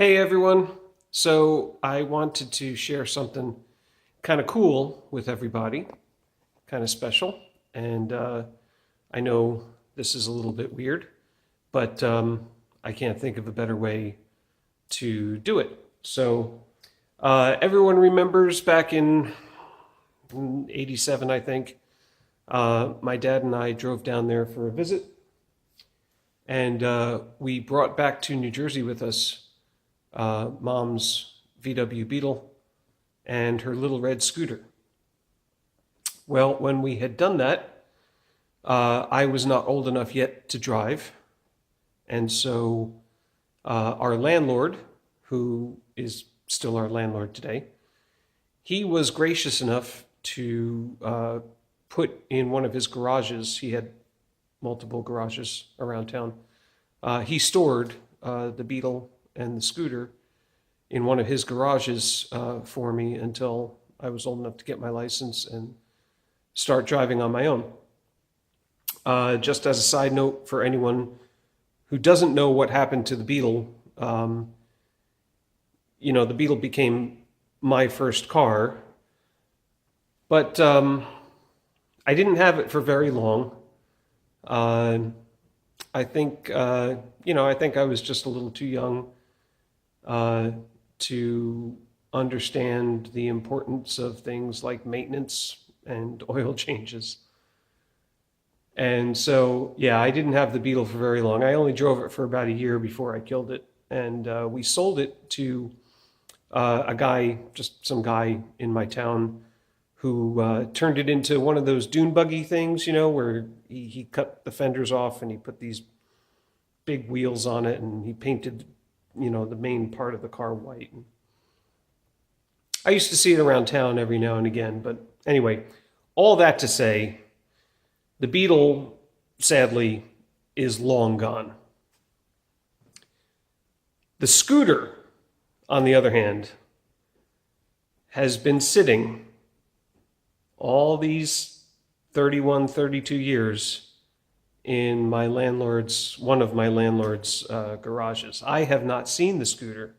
Hey everyone. So I wanted to share something kind of cool with everybody, kind of special. And I know this is a little bit weird, but I can't think of a better way to do it. So everyone remembers back in '87, I think, my dad and I drove down there for a visit. And we brought back to New Jersey with us Mom's VW Beetle and her little red scooter. Well, when we had done that, I was not old enough yet to drive. And so our landlord, who is still our landlord today, he was gracious enough to put in one of his garages. He had multiple garages around town. He stored the Beetle and the scooter in one of his garages for me until I was old enough to get my license and start driving on my own. Just as a side note for anyone who doesn't know what happened to the Beetle, the Beetle became my first car, but I didn't have it for very long. I think I was just a little too young to understand the importance of things like maintenance and oil changes. And so, yeah, I didn't have the Beetle for very long. I only drove it for about a year before I killed it. And we sold it to some guy in my town who turned it into one of those dune buggy things, where he cut the fenders off and he put these big wheels on it and he painted, the main part of the car white. I used to see it around town every now and again, but anyway, all that to say, the Beetle, sadly, is long gone. The scooter, on the other hand, has been sitting all these 31, 32 years in one of my landlord's garages. I have not seen the scooter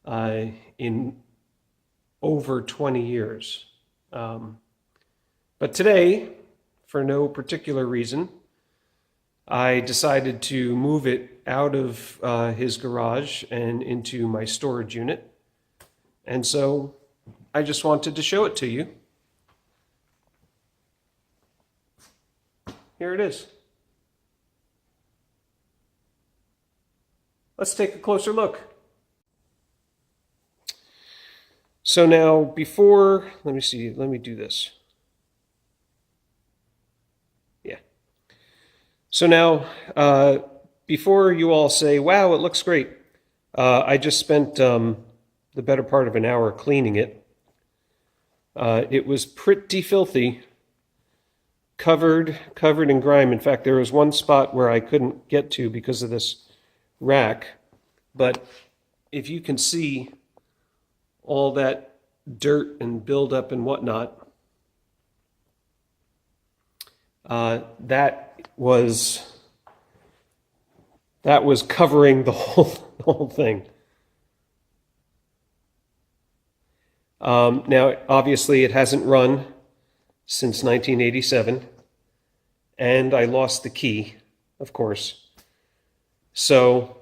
in over 20 years. But today, for no particular reason, I decided to move it out of his garage and into my storage unit. And so I just wanted to show it to you. Here it is. Let's take a closer look. So now let me do this. Yeah. So now, before you all say, wow, it looks great, I just spent the better part of an hour cleaning it. It was pretty filthy, covered in grime. In fact, there was one spot where I couldn't get to because of this rack. But if you can see all that dirt and buildup and whatnot, that was covering the whole thing. Now, obviously, it hasn't run since 1987, and I lost the key, of course. So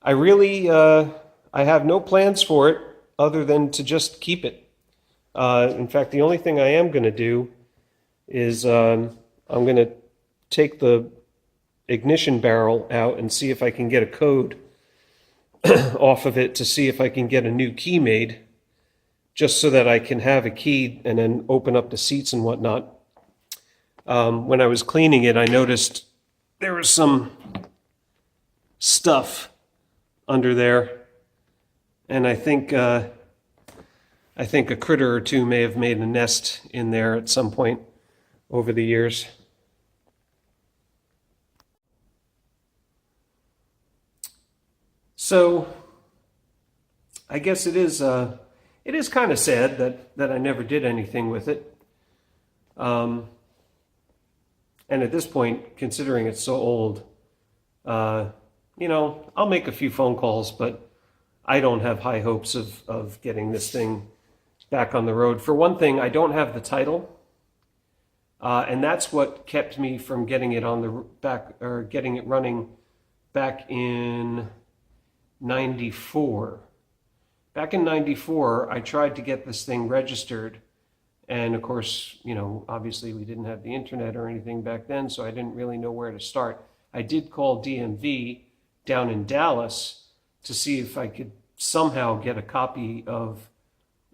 I really, I have no plans for it other than to just keep it. In fact, the only thing I am going to do is I'm going to take the ignition barrel out and see if I can get a code off of it to see if I can get a new key made, just so that I can have a key and then open up the seats and whatnot. When I was cleaning it, I noticed there was some stuff under there, and I think a critter or two may have made a nest in there at some point over the years. So I guess it is kind of sad that I never did anything with it. And at this point, considering it's so old, I'll make a few phone calls, but I don't have high hopes of getting this thing back on the road. For one thing, I don't have the title, and that's what kept me from getting it on the back or getting it running back in '94. Back in '94, I tried to get this thing registered, and of course, obviously we didn't have the internet or anything back then, so I didn't really know where to start. I did call DMV down in Dallas to see if I could somehow get a copy of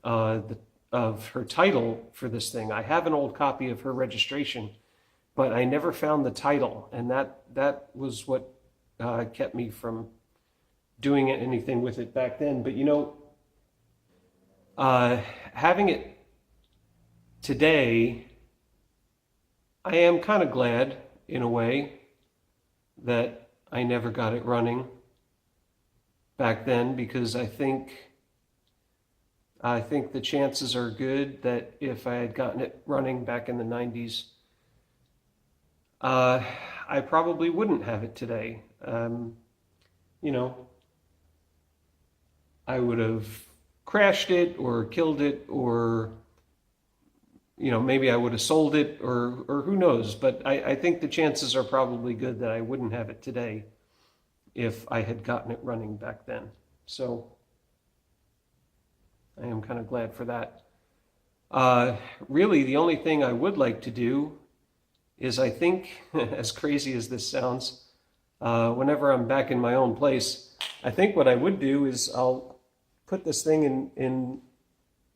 of her title for this thing. I have an old copy of her registration, but I never found the title, and that was what kept me from doing anything with it back then. But having it today, I am kind of glad in a way that I never got it running back then, because I think the chances are good that if I had gotten it running back in the '90s, I probably wouldn't have it today. You know, I would have crashed it or killed it, or maybe I would have sold it, or who knows. But I think the chances are probably good that I wouldn't have it today if I had gotten it running back then. So I am kind of glad for that. Really, the only thing I would like to do is, I think, as crazy as this sounds, whenever I'm back in my own place, I think what I would do is I'll put this thing in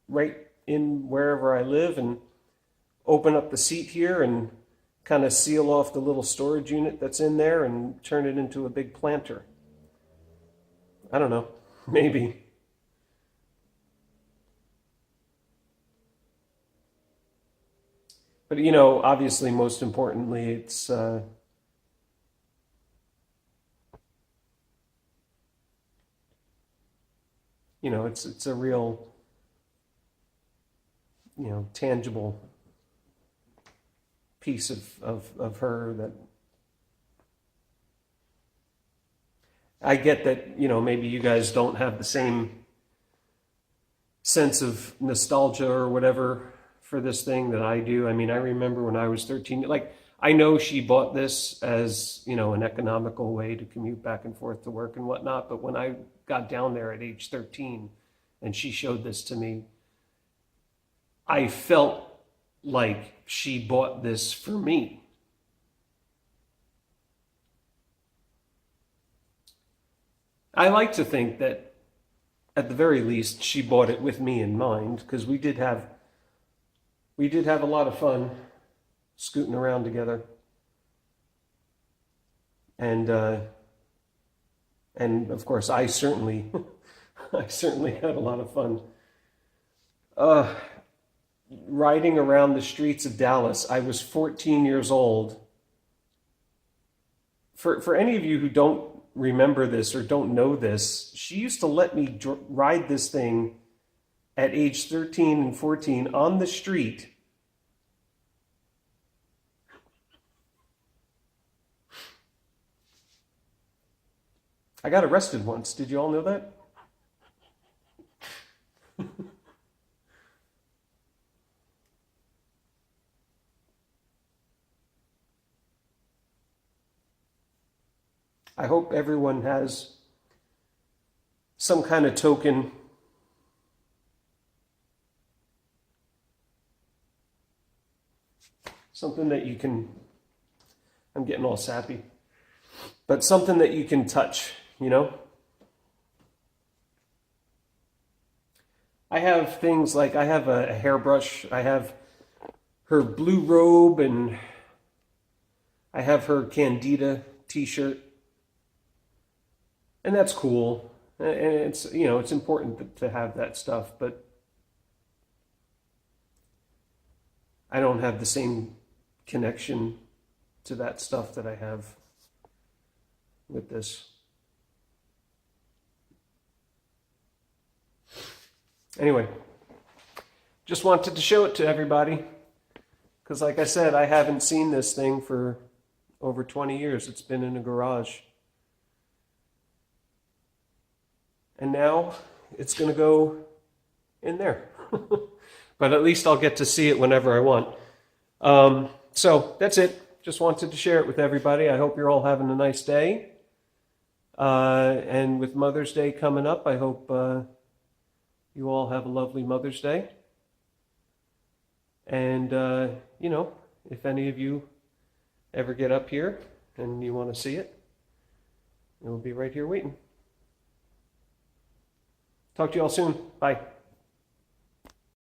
right in wherever I live and open up the seat here and kind of seal off the little storage unit that's in there and turn it into a big planter. I don't know, maybe. But obviously, most importantly, it's it's a real tangible piece of her that I get that maybe you guys don't have the same sense of nostalgia or whatever for this thing that I do. I mean, I remember when I was 13, like, I know she bought this as, an economical way to commute back and forth to work and whatnot. But when I got down there at age 13 and she showed this to me, I felt like she bought this for me. I like to think that at the very least she bought it with me in mind, because we did have a lot of fun scooting around together, and of course I certainly I certainly had a lot of fun riding around the streets of Dallas. I was 14 years old. For any of you who don't remember this or don't know this, she used to let me ride this thing at age 13 and 14 on the street. I got arrested once. Did you all know that? I hope everyone has some kind of token something that you can, I'm getting all sappy, but something that you can touch, I have things like, I have a hairbrush, I have her blue robe, and I have her Candida t-shirt. And that's cool. And it's, it's important to have that stuff, but I don't have the same connection to that stuff that I have with this. Anyway, just wanted to show it to everybody, because like I said, I haven't seen this thing for over 20 years. It's been in a garage. And now it's going to go in there. But at least I'll get to see it whenever I want. So that's it. Just wanted to share it with everybody. I hope you're all having a nice day. And with Mother's Day coming up, I hope you all have a lovely Mother's Day. And, if any of you ever get up here and you want to see it, it will be right here waiting. Talk to you all soon. Bye.